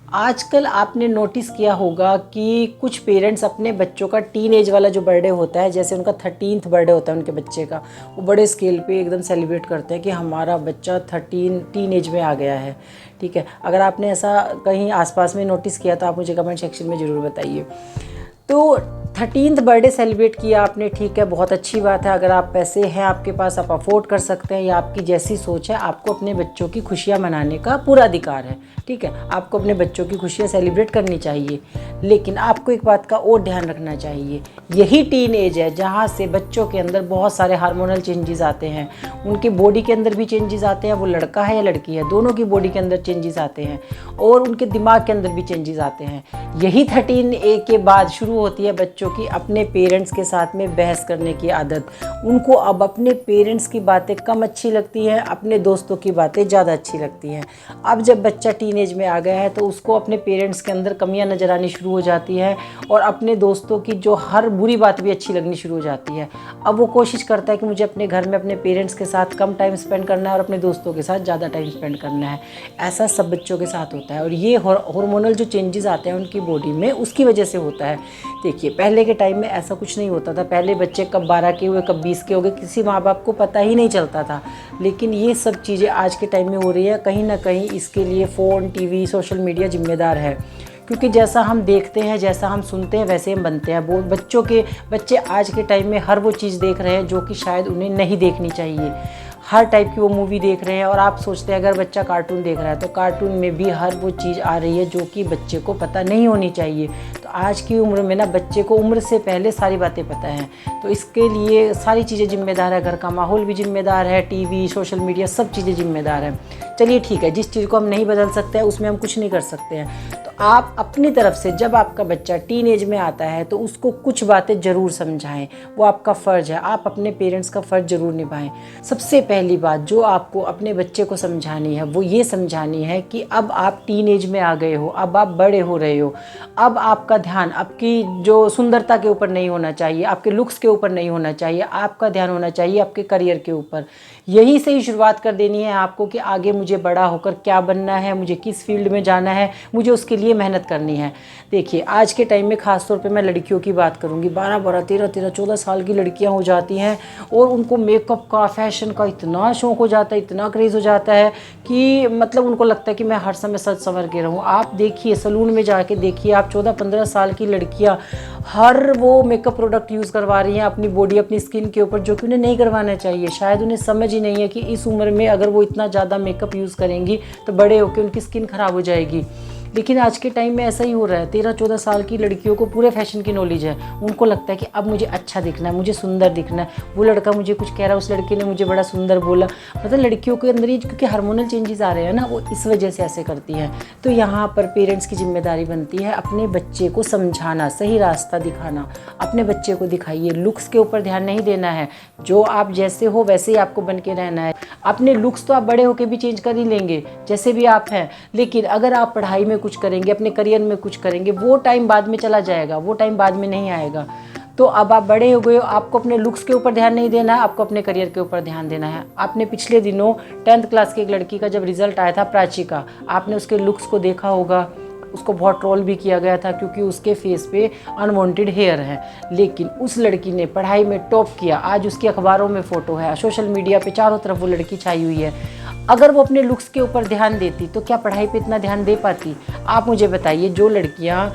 आजकल आपने नोटिस किया होगा कि कुछ पेरेंट्स अपने बच्चों का टीन एज वाला जो बर्थडे होता है, जैसे उनका 13th बर्थडे होता है उनके बच्चे का, वो बड़े स्केल पे एकदम सेलिब्रेट करते हैं कि हमारा बच्चा 13 टीन एज में आ गया है। ठीक है, अगर आपने ऐसा कहीं आसपास में नोटिस किया तो आप मुझे कमेंट सेक्शन में ज़रूर बताइए। तो 13th बर्थडे सेलिब्रेट किया आपने, ठीक है, बहुत अच्छी बात है। अगर आप पैसे हैं आपके पास, आप अफोर्ड कर सकते हैं, या आपकी जैसी सोच है, आपको अपने बच्चों की खुशियां मनाने का पूरा अधिकार है। ठीक है, आपको अपने बच्चों की खुशियां सेलिब्रेट करनी चाहिए। लेकिन आपको एक बात का और ध्यान रखना चाहिए, यही टीन एज है जहाँ से बच्चों के अंदर बहुत सारे हार्मोनल चेंजेस आते हैं, उनकी बॉडी के अंदर भी चेंजेस आते हैं, वो लड़का है या लड़की है, दोनों की बॉडी के अंदर चेंजेस आते हैं, और उनके दिमाग के अंदर भी चेंजेस आते हैं। यही 13A के बाद शुरू होती है बच्चों की अपने पेरेंट्स के साथ में बहस करने की आदत। उनको अब अपने पेरेंट्स की बातें कम अच्छी लगती हैं, अपने दोस्तों की बातें ज़्यादा अच्छी लगती हैं। अब जब बच्चा टीनेज में आ गया है तो उसको अपने पेरेंट्स के अंदर कमियां नज़र आनी शुरू हो जाती है, और अपने दोस्तों की जो हर बुरी बात भी अच्छी लगनी शुरू हो जाती है। अब वो कोशिश करता है कि मुझे अपने घर में अपने पेरेंट्स के साथ कम टाइम स्पेंड करना है और अपने दोस्तों के साथ ज़्यादा टाइम स्पेंड करना है। ऐसा सब बच्चों के साथ होता है, और ये हार्मोनल जो चेंजेस आते हैं उनकी बॉडी में, उसकी वजह से होता है। देखिए, पहले के टाइम में ऐसा कुछ नहीं होता था। पहले बच्चे कब 12 के हुए, कब 20 के हो गए, किसी माँ बाप को पता ही नहीं चलता था। लेकिन ये सब चीज़ें आज के टाइम में हो रही है। कहीं ना कहीं इसके लिए फ़ोन, टीवी, सोशल मीडिया जिम्मेदार है, क्योंकि जैसा हम देखते हैं, जैसा हम सुनते हैं, वैसे हम बनते हैं। वो बच्चे आज के टाइम में हर वो चीज़ देख रहे हैं जो कि शायद उन्हें नहीं देखनी चाहिए। हर टाइप की वो मूवी देख रहे हैं, और आप सोचते हैं अगर बच्चा कार्टून देख रहा है तो कार्टून में भी हर वो चीज़ आ रही है जो कि बच्चे को पता नहीं होनी चाहिए। तो आज की उम्र में ना बच्चे को उम्र से पहले सारी बातें पता हैं। तो इसके लिए सारी चीज़ें जिम्मेदार है, घर का माहौल भी जिम्मेदार है, टीवी, सोशल मीडिया, सब चीज़ें जिम्मेदार हैं। चलिए ठीक है, जिस चीज़ को हम नहीं बदल सकते हैं उसमें हम कुछ नहीं कर सकते हैं। तो आप अपनी तरफ से जब आपका बच्चा टीन एज में आता है तो उसको कुछ बातें ज़रूर समझाएं, वो आपका फ़र्ज़ है। आप अपने पेरेंट्स का फ़र्ज़ ज़रूर निभाएं। सबसे पहली बात जो आपको अपने बच्चे को समझानी है वो ये समझानी है कि अब आप टीन एज में आ गए हो, अब आप बड़े हो रहे हो। अब आपका ध्यान आपकी जो सुंदरता के ऊपर नहीं होना चाहिए, आपके लुक्स के ऊपर नहीं होना चाहिए, आपका ध्यान होना चाहिए आपके करियर के ऊपर। यही से ही शुरुआत कर देनी है आपको कि आगे मुझे बड़ा होकर क्या बनना है, मुझे किस फील्ड में जाना है, मुझे उसके लिए मेहनत करनी है। देखिए, आज के टाइम में ख़ास तौर पे मैं लड़कियों की बात करूँगी, 12-12, 13-13, 14 साल की लड़कियां हो जाती हैं, और उनको मेकअप का, फैशन का इतना शौक़ हो जाता है, इतना क्रेज़ हो जाता है कि मतलब उनको लगता है कि मैं हर समय सज संवर के रहूँ। आप देखिए, सलून में जाके देखिए, आप 14-15 साल की लड़कियाँ हर वो मेकअप प्रोडक्ट यूज़ करवा रही हैं अपनी बॉडी, अपनी स्किन के ऊपर, जो कि उन्हें नहीं करवाना चाहिए। शायद उन्हें समझ ही नहीं है कि इस उम्र में अगर वो इतना ज़्यादा मेकअप यूज़ करेंगी तो बड़े होकर उनकी स्किन ख़राब हो जाएगी। लेकिन आज के टाइम में ऐसा ही हो रहा है। 13-14 साल की लड़कियों को पूरे फैशन की नॉलेज है। उनको लगता है कि अब मुझे अच्छा दिखना है, मुझे सुंदर दिखना है। वो लड़का मुझे कुछ कह रहा है, उस लड़के ने मुझे बड़ा सुंदर बोला। मतलब लड़कियों के अंदर ही क्योंकि हार्मोनल चेंजेस आ रहे हैं ना, वो इस वजह से ऐसे करती हैं। तो यहाँ पर पेरेंट्स की जिम्मेदारी बनती है अपने बच्चे को समझाना, सही रास्ता दिखाना। अपने बच्चे को दिखाइए, लुक्स के ऊपर ध्यान नहीं देना है। जो आप जैसे हो वैसे ही आपको बन के रहना है। अपने लुक्स तो आप बड़े होकर भी चेंज कर ही लेंगे, जैसे भी आप हैं। लेकिन अगर आप पढ़ाई में कुछ करेंगे, अपने करियर में कुछ करेंगे, वो टाइम बाद में चला जाएगा, वो टाइम बाद में नहीं आएगा। तो अब आप बड़े हो गए हो, आपको अपने लुक्स के ऊपर ध्यान नहीं देना है, आपको अपने करियर के ऊपर ध्यान देना है। आपने पिछले दिनों 10th क्लास की एक लड़की का जब रिजल्ट आया था, प्राची का, आपने उसके लुक्स को देखा होगा। उसको बहुत ट्रोल भी किया गया था क्योंकि उसके फेस पे अनवांटेड हेयर है। लेकिन उस लड़की ने पढ़ाई में टॉप किया। आज उसकी अखबारों में फ़ोटो है, सोशल मीडिया पे चारों तरफ वो लड़की छाई हुई है। अगर वो अपने लुक्स के ऊपर ध्यान देती तो क्या पढ़ाई पे इतना ध्यान दे पाती? आप मुझे बताइए। जो लड़कियां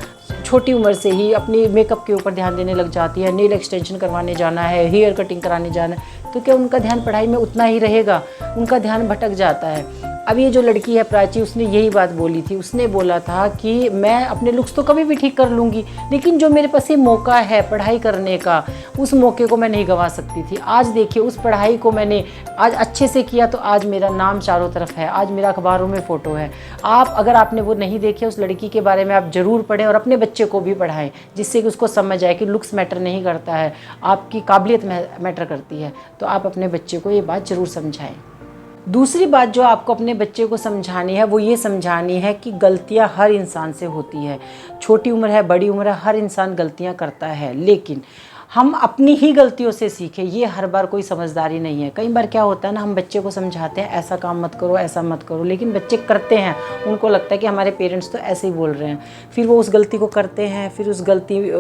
छोटी उम्र से ही अपनी मेकअप के ऊपर ध्यान देने लग जाती है, नेल एक्सटेंशन करवाने जाना है, हेयर कटिंग कराने जाना है, तो क्या उनका ध्यान पढ़ाई में उतना ही रहेगा? उनका ध्यान भटक जाता है। अब ये जो लड़की है प्राची, उसने यही बात बोली थी। उसने बोला था कि मैं अपने लुक्स तो कभी भी ठीक कर लूँगी, लेकिन जो मेरे पास ये मौका है पढ़ाई करने का, उस मौके को मैं नहीं गंवा सकती थी। आज देखिए, उस पढ़ाई को मैंने आज अच्छे से किया तो आज मेरा नाम चारों तरफ है, आज मेरा अखबारों में फ़ोटो है। आप अगर आपने वो नहीं देखे, उस लड़की के बारे में आप ज़रूर पढ़ें, और अपने बच्चे को भी पढ़ाएं, जिससे कि उसको समझ आए कि लुक्स मैटर नहीं करता है, आपकी काबिलियत मैटर करती है। तो आप अपने बच्चे को ये बात ज़रूर समझाएं। दूसरी बात जो आपको अपने बच्चे को समझानी है वो ये समझानी है कि गलतियां हर इंसान से होती है। छोटी उम्र है, बड़ी उम्र है, हर इंसान गलतियां करता है। लेकिन हम अपनी ही गलतियों से सीखें, ये हर बार कोई समझदारी नहीं है। कई बार क्या होता है ना, हम बच्चे को समझाते हैं ऐसा काम मत करो, ऐसा मत करो, लेकिन बच्चे करते हैं। उनको लगता है कि हमारे पेरेंट्स तो ऐसे ही बोल रहे हैं, फिर वो उस गलती को करते हैं। फिर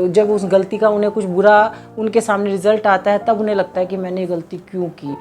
जब उस गलती का उन्हें कुछ बुरा उनके सामने रिजल्ट आता है, तब उन्हें लगता है कि मैंने ये गलती क्यों की।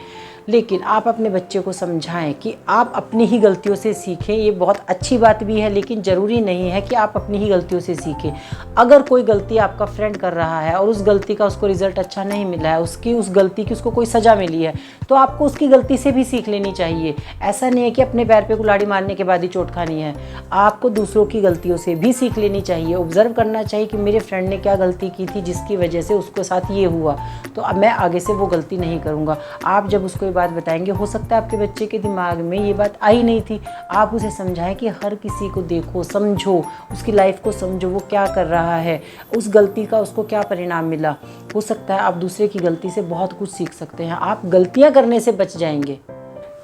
लेकिन आप अपने बच्चे को समझाएं कि आप अपनी ही गलतियों से सीखें। ये बहुत अच्छी बात भी है, लेकिन ज़रूरी नहीं है कि आप अपनी ही गलतियों से सीखें। अगर कोई गलती आपका फ्रेंड कर रहा है और उस गलती का उसको रिजल्ट अच्छा नहीं मिला है, उस गलती की उसको कोई सज़ा मिली है, तो आपको उसकी गलती से भी सीख लेनी चाहिए। ऐसा नहीं है कि अपने पैर पे कुल्हाड़ी मारने के बाद ही चोट खानी है। आपको दूसरों की गलतियों से भी सीख लेनी चाहिए। ऑब्जर्व करना चाहिए कि मेरे फ्रेंड ने क्या गलती की थी जिसकी वजह से उसके साथ ये हुआ, तो अब मैं आगे से वो गलती नहीं करूँगा। आप जब उसको बात बताएंगे, हो सकता है आपके बच्चे के दिमाग में ये बात आई नहीं थी। आप उसे समझाएं कि हर किसी को देखो, समझो, उसकी लाइफ को समझो, वो क्या कर रहा है, उस गलती का उसको क्या परिणाम मिला। हो सकता है आप दूसरे की गलती से बहुत कुछ सीख सकते हैं, आप गलतियां करने से बच जाएंगे।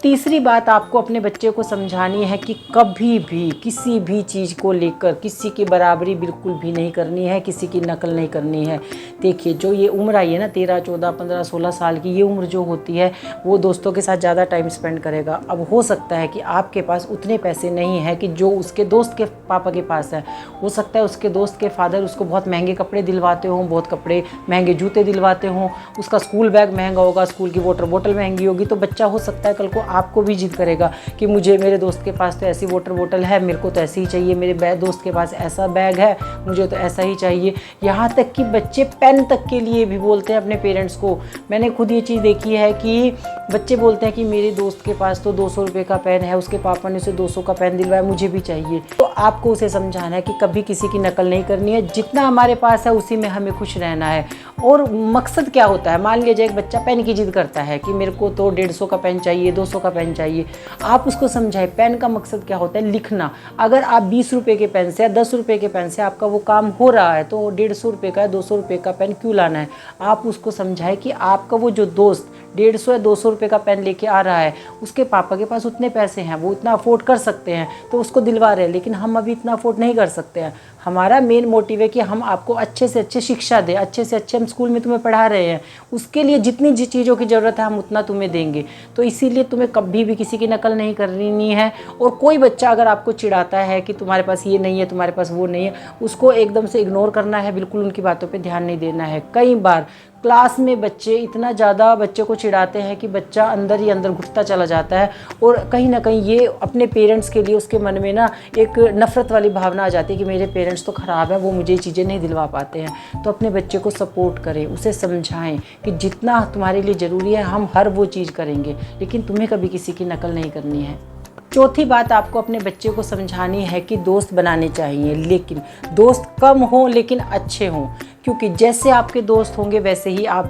तीसरी बात आपको अपने बच्चे को समझानी है कि कभी भी किसी भी चीज़ को लेकर किसी की बराबरी बिल्कुल भी नहीं करनी है, किसी की नकल नहीं करनी है। देखिए, जो ये उम्र आई है ना, 13, 14, 15, 16 साल की, ये उम्र जो होती है वो दोस्तों के साथ ज़्यादा टाइम स्पेंड करेगा। अब हो सकता है कि आपके पास उतने पैसे नहीं हैं कि जो उसके दोस्त के पापा के पास है। हो सकता है उसके दोस्त के फादर उसको बहुत महंगे कपड़े दिलवाते हों, बहुत महंगे जूते दिलवाते हों, उसका स्कूल बैग महंगा होगा, स्कूल की वाटर बोतल महंगी होगी। तो बच्चा हो सकता है कल को आपको भी जिद करेगा कि मेरे दोस्त के पास तो ऐसी वाटर बोतल है, मेरे को तो ऐसी ही चाहिए, मेरे दोस्त के पास ऐसा बैग है, मुझे तो ऐसा ही चाहिए। यहाँ तक कि बच्चे पेन तक के लिए भी बोलते हैं अपने पेरेंट्स को। मैंने खुद ये चीज़ देखी है कि बच्चे बोलते हैं कि मेरे दोस्त के पास तो 200 रुपये का पेन है, उसके पापा ने उसे 200 का पेन दिलवाया, मुझे भी चाहिए। तो आपको उसे समझाना है कि कभी किसी की नकल नहीं करनी है, जितना हमारे पास है उसी में हमें खुश रहना है। और मकसद क्या होता है, मान लीजिए एक बच्चा पेन की जिद करता है कि मेरे को तो 150 का पेन चाहिए, 200 का पेन चाहिए। आप उसको समझाएं पेन का मकसद क्या होता है, लिखना। अगर आप 20 रुपये के पेन से या 10 रुपये के पेन से आपका वो काम हो रहा है, तो 150 रुपये का 200 रुपये का पेन क्यों लाना है। आप उसको समझाएं कि आपका वो जो दोस्त 150 या 200 रुपये का पेन लेके आ रहा है, उसके पापा के पास उतने पैसे हैं, वो इतना अफोर्ड कर सकते हैं, तो उसको दिलवा रहे हैं, लेकिन हम अभी इतना अफोर्ड नहीं कर सकते हैं। हमारा मेन मोटिव है कि हम आपको अच्छे से अच्छे शिक्षा दें, अच्छे से अच्छे हम स्कूल में तुम्हें पढ़ा रहे हैं, उसके लिए जितनी चीज़ों की ज़रूरत है हम उतना तुम्हें देंगे। तो इसीलिए तुम्हें कभी भी किसी की नकल नहीं करनी है। और कोई बच्चा अगर आपको चिढ़ाता है कि तुम्हारे पास ये नहीं है, तुम्हारे पास वो नहीं है, उसको एकदम से इग्नोर करना है, बिल्कुल उनकी बातों पे ध्यान नहीं देना है। कई बार क्लास में बच्चे इतना ज़्यादा बच्चे को चिढ़ाते हैं कि बच्चा अंदर ही अंदर घुटता चला जाता है, और कहीं ना कहीं ये अपने पेरेंट्स के लिए उसके मन में ना एक नफ़रत वाली भावना आ जाती है कि मेरे पेरेंट्स तो ख़राब है, वो मुझे ये चीज़ें नहीं दिलवा पाते हैं। तो अपने बच्चे को सपोर्ट करें, उसे समझाएं कि जितना तुम्हारे लिए ज़रूरी है हम हर वो चीज़ करेंगे, लेकिन तुम्हें कभी किसी की नकल नहीं करनी है। चौथी बात आपको अपने बच्चे को समझानी है कि दोस्त बनाने चाहिए, लेकिन दोस्त कम हों लेकिन अच्छे हों, क्योंकि जैसे आपके दोस्त होंगे वैसे ही आप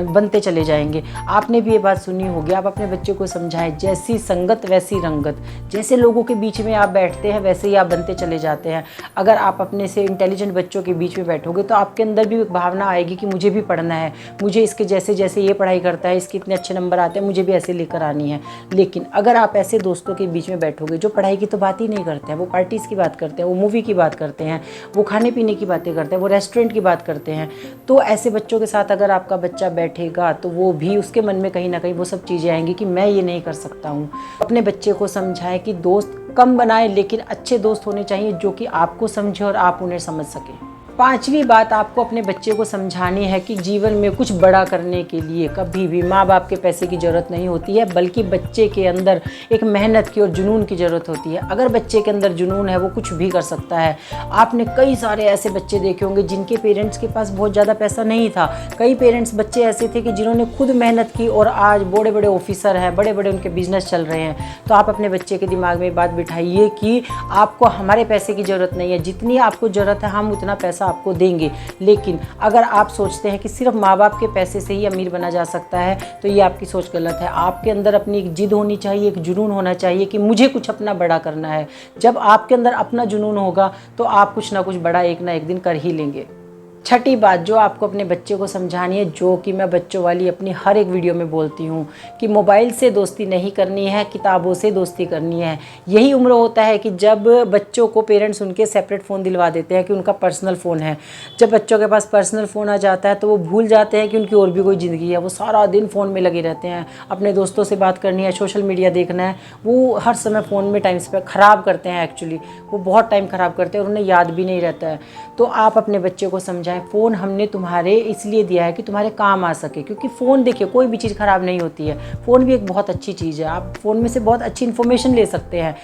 बनते चले जाएंगे। आपने भी ये बात सुनी होगी। आप अपने बच्चे को समझाएं, जैसी संगत वैसी रंगत, जैसे लोगों के बीच में आप बैठते हैं वैसे ही आप बनते चले जाते हैं। अगर आप अपने से इंटेलिजेंट बच्चों के बीच में बैठोगे तो आपके अंदर भी एक भावना आएगी कि मुझे भी पढ़ना है, मुझे इसके जैसे जैसे ये पढ़ाई करता है, इसके इतने अच्छे नंबर आते हैं, मुझे भी ऐसे लेकर आनी है। लेकिन अगर आप ऐसे दोस्तों के बीच में बैठोगे जो पढ़ाई की तो बात ही नहीं करते हैं, वो पार्टीज़ की बात करते हैं, वो मूवी की बात करते हैं, वो खाने पीने की बातें करते हैं, वो रेस्टोरेंट की बात करते हैं, तो ऐसे बच्चों के साथ अगर आपका बच्चा बैठेगा तो वो भी, उसके मन में कहीं ना कहीं वो सब चीज़ें आएंगी कि मैं ये नहीं कर सकता हूँ। अपने बच्चे को समझाएं कि दोस्त कम बनाएं, लेकिन अच्छे दोस्त होने चाहिए जो कि आपको समझे और आप उन्हें समझ सकें। पांचवी बात आपको अपने बच्चे को समझानी है कि जीवन में कुछ बड़ा करने के लिए कभी भी माँ बाप के पैसे की ज़रूरत नहीं होती है, बल्कि बच्चे के अंदर एक मेहनत की और जुनून की ज़रूरत होती है। अगर बच्चे के अंदर जुनून है वो कुछ भी कर सकता है। आपने कई सारे ऐसे बच्चे देखे होंगे जिनके पेरेंट्स के पास बहुत ज़्यादा पैसा नहीं था। कई पेरेंट्स बच्चे ऐसे थे कि जिन्होंने खुद मेहनत की और आज बड़े बड़े ऑफिसर हैं, बड़े बड़े उनके बिजनेस चल रहे हैं। तो आप अपने बच्चे के दिमाग में बात बिठाइए कि आपको हमारे पैसे की ज़रूरत नहीं है, जितनी आपको ज़रूरत है हम उतना पैसा आपको देंगे। लेकिन अगर आप सोचते हैं कि सिर्फ माँ बाप के पैसे से ही अमीर बना जा सकता है तो ये आपकी सोच गलत है। आपके अंदर अपनी एक जिद होनी चाहिए, एक जुनून होना चाहिए कि मुझे कुछ अपना बड़ा करना है। जब आपके अंदर अपना जुनून होगा तो आप कुछ ना कुछ बड़ा एक ना एक दिन कर ही लेंगे। छठी बात जो आपको अपने बच्चे को समझानी है, जो कि मैं बच्चों वाली अपनी हर एक वीडियो में बोलती हूँ, कि मोबाइल से दोस्ती नहीं करनी है, किताबों से दोस्ती करनी है। यही उम्र होता है कि जब बच्चों को पेरेंट्स उनके सेपरेट फ़ोन दिलवा देते हैं कि उनका पर्सनल फ़ोन है। जब बच्चों के पास पर्सनल फ़ोन आ जाता है तो वो भूल जाते हैं कि उनकी और भी कोई ज़िंदगी है। वो सारा दिन फ़ोन में लगे रहते हैं, अपने दोस्तों से बात करनी है, सोशल मीडिया देखना है, वो हर समय फ़ोन में टाइम स्पेंड ख़राब करते हैं। एक्चुअली वो बहुत टाइम ख़राब करते हैं और उन्हें याद भी नहीं रहता है। तो आप अपने बच्चे को समझाएं, फ़ोन हमने तुम्हारे इसलिए दिया है कि तुम्हारे काम आ सके, क्योंकि फ़ोन देखिए कोई भी चीज़ ख़राब नहीं होती है। फ़ोन भी एक बहुत अच्छी चीज़ है, आप फ़ोन में से बहुत अच्छी इन्फॉर्मेशन ले सकते हैं।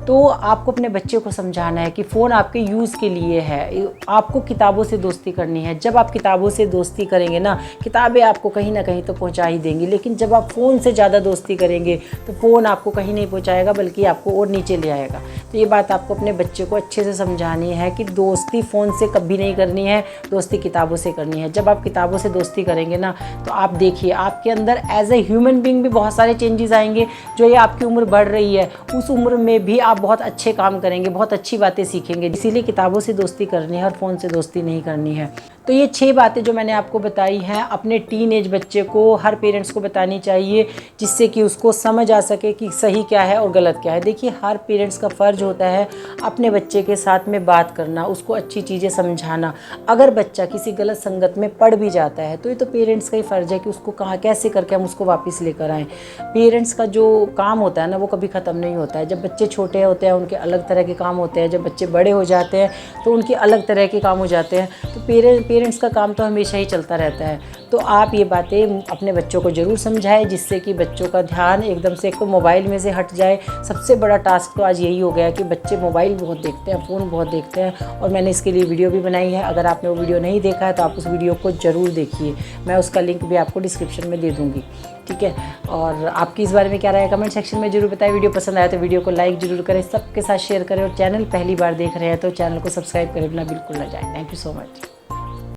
तो आपको अपने बच्चे को समझाना है कि फ़ोन आपके यूज़ के लिए है, आपको किताबों से दोस्ती करनी है। जब आप किताबों से दोस्ती करेंगे ना, किताबें आपको कहीं ना कहीं तो पहुंचा ही देंगी, लेकिन जब आप फ़ोन से ज़्यादा दोस्ती करेंगे तो फ़ोन आपको कहीं नहीं पहुंचाएगा, बल्कि आपको और नीचे ले आएगा। तो ये बात आपको अपने बच्चे को अच्छे से समझानी है कि दोस्ती फ़ोन से कभी नहीं करनी है, दोस्ती किताबों से करनी है। जब आप किताबों से दोस्ती करेंगे ना, तो आप देखिए आपके अंदर एज ए ह्यूमन बीइंग भी बहुत सारे चेंजेस आएंगे। जो ये आपकी उम्र बढ़ रही है, उस उम्र में भी आप बहुत अच्छे काम करेंगे, बहुत अच्छी बातें सीखेंगे। इसीलिए किताबों से दोस्ती करनी है और फ़ोन से दोस्ती नहीं करनी है। तो ये 6 बातें जो मैंने आपको बताई हैं, अपने टीनेज बच्चे को, हर पेरेंट्स को बतानी चाहिए, जिससे कि उसको समझ आ सके कि सही क्या है और गलत क्या है। देखिए हर पेरेंट्स का फ़र्ज़ होता है अपने बच्चे के साथ में बात करना, उसको अच्छी चीज़ें समझाना। अगर बच्चा किसी गलत संगत में पड़ भी जाता है तो ये तो पेरेंट्स का ही फ़र्ज़ है कि उसको कहाँ कैसे करके हम उसको वापस लेकर आएँ। पेरेंट्स का जो काम होता है ना, वो कभी ख़त्म नहीं होता है। जब बच्चे छोटे होते हैं उनके अलग तरह के काम होते हैं, जब बच्चे बड़े हो जाते हैं तो उनके अलग तरह के काम हो जाते हैं। तो पेरेंट्स का काम तो हमेशा ही चलता रहता है। तो आप ये बातें अपने बच्चों को ज़रूर समझाएं, जिससे कि बच्चों का ध्यान एकदम से एक तो मोबाइल में से हट जाए। सबसे बड़ा टास्क तो आज यही हो गया है कि बच्चे मोबाइल बहुत देखते हैं, फ़ोन बहुत देखते हैं, और मैंने इसके लिए वीडियो भी बनाई है। अगर आपने वो वीडियो नहीं देखा है तो आप उस वीडियो को ज़रूर देखिए, मैं उसका लिंक भी आपको डिस्क्रिप्शन में दे दूँगी, ठीक है। और आपकी इस बारे में क्या राय है कमेंट सेक्शन में ज़रूर बताएं। वीडियो पसंद आया तो वीडियो को लाइक ज़रूर करें, सबके साथ शेयर करें, और चैनल पहली बार देख रहे हैं तो चैनल को सब्सक्राइब करें बिना बिल्कुल ना जाए। Thank you so much.